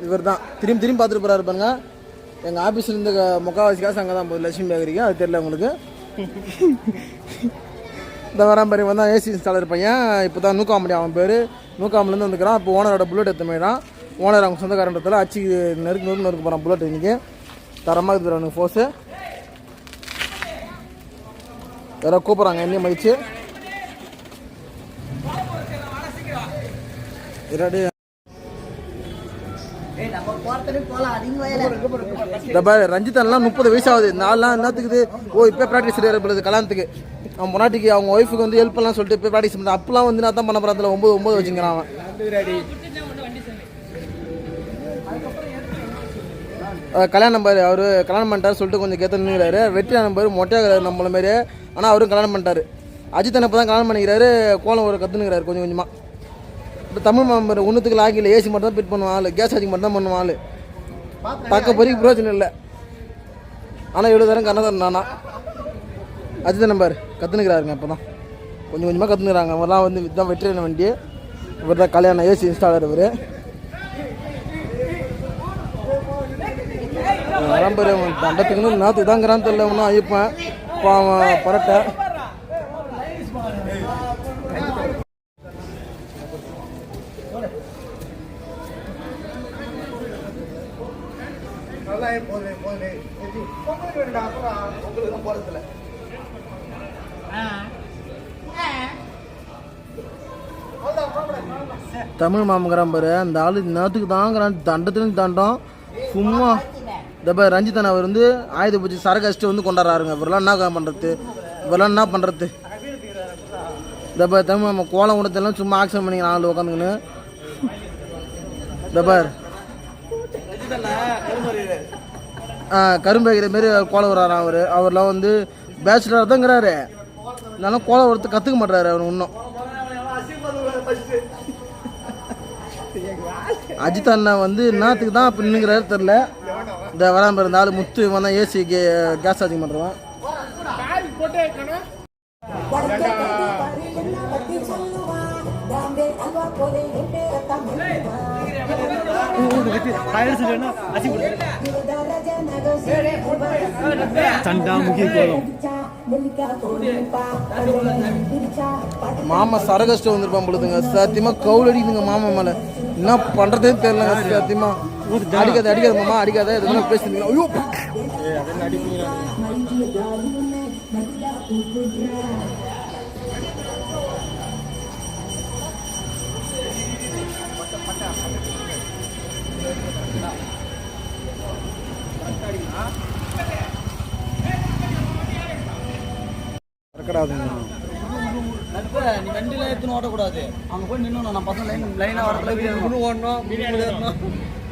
இவர் தான் திரும்பி பார்த்துட்டு போகிறாரு பாருங்க. எங்கள் ஆஃபீஸ்லேருந்து முக்கால்வாசி காசு அங்கே தான் போகுது லட்சுமி பேக்கரிக்கு. அது தெரியல உங்களுக்கு. இந்த வரான் பாரு வந்தான் ஏசி இன்ஸ்டாலர் பையன். இப்போ தான் நூக்காமடி அவன் பேர். நூக்காமலேருந்து வந்துக்கிறான். இப்போ ஓனரோட புல்லட் எடுத்த மாதிரி தான். ஓனர் அவங்க சொந்தக்காரன்றதால அச்சு நெருக்கு போகிறான் புல்லட். இன்றைக்கி தரமாக இருக்குது அவனுக்கு ஃபோர்ஸு. யாரோ கூப்பிட்றாங்க என்னையும் மதிச்சு. ரஞ்சித்தன்லாம் 30 வயசு ஆகுது. நாலாம் என்னத்துக்குது இப்போ ப்ராக்டிஸ் போடுது கல்யாணத்துக்கு. அவன் பொன்னாட்டிக்கு அவங்க ஒய்ஃபுக்கு வந்து ஹெல்ப் பண்ணலாம் சொல்லிட்டு இப்போ ப்ராக்டிஸ் பண்ணுறான். அப்பெல்லாம் வந்து நான் தான் பண்ண போகிறேன். அதில் 9 வச்சுக்கிறான் அவன். கல்யாணம் நம்பர் அவர் கல்யாணம் பண்ணிட்டார் சொல்லிட்டு கொஞ்சம் கேத்த நின்றுறாரு. வெற்றி நம்பர் மொட்டையாக நம்மள மாரி. ஆனால் அவரும் கல்யாணம் பண்ணிட்டார். அஜித்தன் இப்போ தான் கல்யாணம் பண்ணிக்கிறாரு. கோலம் ஒரு கற்றுனுக்கிறாரு கொஞ்சம் கொஞ்சமாக. இப்போ தமிழ் மெம்பர் ஒன்றுத்துக்கு லாகில் ஏசி மட்டும் தான் ஃபிட் பண்ணுவான் ஆள். கேஸ் சார்ஜிங் மட்டும் தான் பண்ணுவான் ஆள். பார்க்க பொறிக்கு பிரயோஜனம் இல்லை. ஆனால் எவ்வளோ தரம் கண்ணதான் நானா அஜித்தன் நம்பர் கற்றுனுக்கிறாருங்க. இப்போ தான் கொஞ்சம் கொஞ்சமாக கற்றுனுக்கிறாங்க. அவர்லாம் வந்து இதுதான் வெற்றியான வண்டி. இவர் தான் கல்யாணம் ஏசி இன்ஸ்டாலர். இவர் நம்பர் தண்டத்துக்குன்னு நாற்று தாங்கிறான்னு தெரியல. ஒன்றும் ஐயப்பேன் பாவன் பரட்டை. தமிழ் மாமங்கிறான் பாரு. அந்த ஆளு நேரத்துக்கு தாங்கிறான். தண்டத்துலேருந்து தண்டம் சும்மா. இந்த ரஞ்சித்தன் அவர் வந்து ஆயுத பூஜை சரக்கு அடிச்சுட்டு வந்து கொண்டாடுறாருங்க. இவரெல்லாம் என்ன பண்ணுறது? இவரெல்லாம் என்ன பண்ணுறது? இந்த தமிழ் மாமா கோலம் கொடுத்தெல்லாம் சும்மா ஆக்ஷன் பண்ணிக்கிறான் ஆள் உட்காந்துங்கன்னு. இந்த கரும்பு மாரி கோலம் விடுறாராம் அவர். அவர்லாம் வந்து பேச்சுலர் தாங்கிறாரு. இருந்தாலும் கோலம் ஒருத்தர் கற்றுக்க மாட்டாரு அவர் இன்னும். அஜித் அண்ணா வந்து என்னத்துக்கு தான் அப்படி நின்னுங்கிறாரு தெரில. இந்த வராமல் இருந்தாலும் முத்து வந்தால் ஏசி கேஸ் சார்ஜிங் பண்ணுறான். மாமா சரகஷ்டம் வந்திருப்பான் பொழுதுங்க. சத்தியமா கவுல் அடிக்குதுங்க மாமா மேல. என்ன பண்றதே தெரியலங்க. சத்தியமா அடிக்காத மாமா அடிக்காத. எதுவும் பேசுறீங்க. ஐயோ நீ வண்டியில எடுத்துன்னு ஓட்டக்கூடாது. அங்க போய் நின்று நான் பசங்க லைனா ஓடணும்.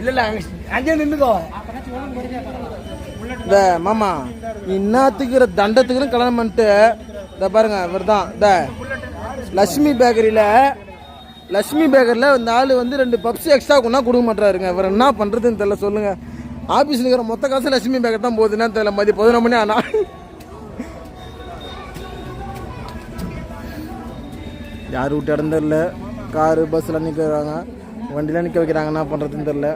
இல்ல அங்கே நின்றுக்கோ. இந்த மாமா இன்னத்துக்குற தண்டத்துக்குன்னு கல்யாணம் பண்ணிட்டு இந்த பாருங்க இவர் தான் இந்த லட்சுமி பேக்கரியில் இந்த ஆள் வந்து 2 பப்ஸ் எக்ஸ்ட்ரா கொண்டா கொடுக்க மாட்டாருங்க. இவர் என்ன பண்ணுறதுன்னு தெரியல. சொல்லுங்க. ஆஃபீஸில் இருக்கிற மொத்த காசு லட்சுமி பேக்கர் தான் போகுதுன்னா தெரியல. மதியம் 11 மணி ஆனா யார் விட்டு இடம் தெரில. காரு பஸ்ஸில் நிற்கிறாங்க. வண்டியில் நிற்க வைக்கிறாங்க. என்ன பண்ணுறதுன்னு தெரில.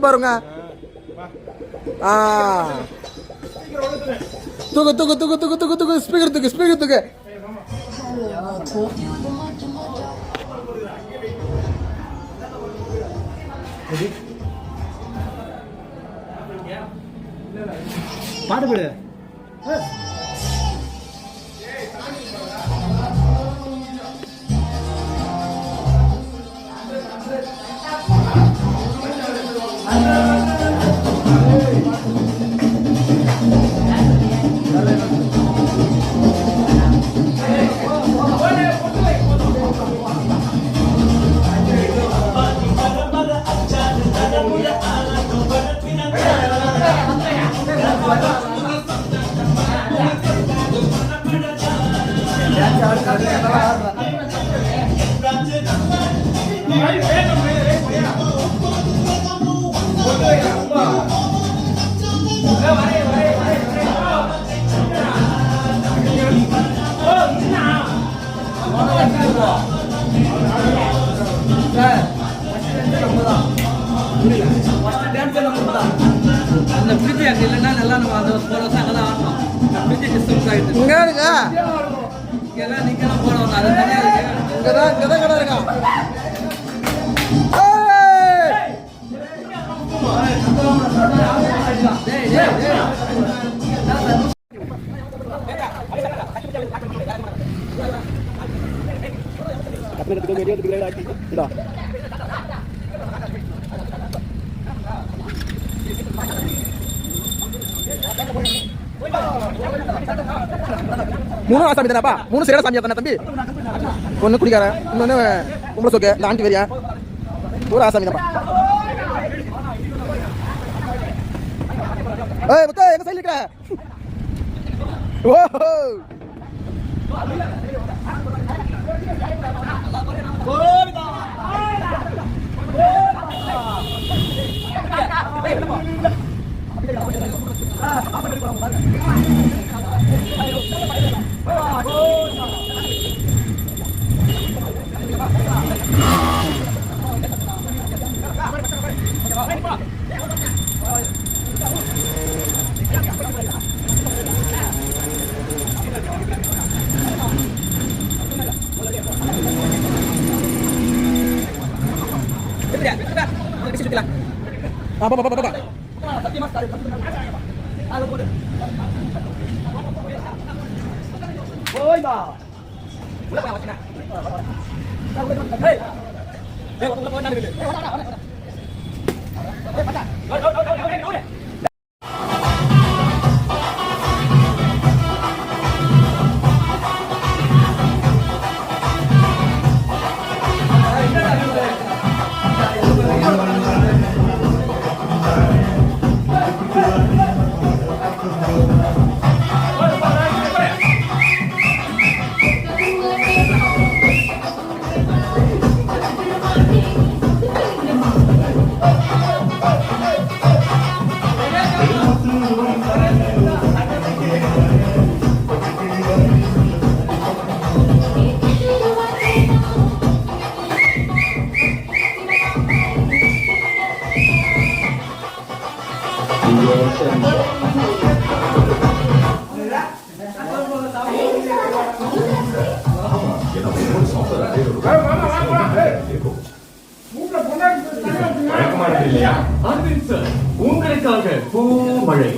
பாருங்க. தூக்கு ஸ்பீக்கர் தூக்கு. பாடுபடு. ஃபர்ஸ்ட் டான்ஸ் எல்லாம் கொடுத்தா அந்த பிரிட்ஜ் அங்கே இல்லைன்னா நல்லா நம்ம அந்த போன வருஷம் அங்கே தான் ஆடணும் பிரிட்ஜ் டிஸ்டர்ப் ஆகிடுது இங்கே இருக்கா இங்கெல்லாம் நீங்கெல்லாம் போனோம் அது தனியாக இருக்கு இங்கே தான் கடை இருக்கா மூணு ஆசாமி தானப்பா மூணு சரியான சாமியா தானே தம்பி ஒன்று குடிக்கார இன்னொன்று கும்பல சோக்கு இந்த ஆண்டி வரியா ஒரு ஆசாமி தான்ப்பா ஏய் முத்தா எங்க சைடுல இருக்கற ஓஹோ apa Oi, ba. Udah apa sih? Hei. உங்களுக்காக பூமழை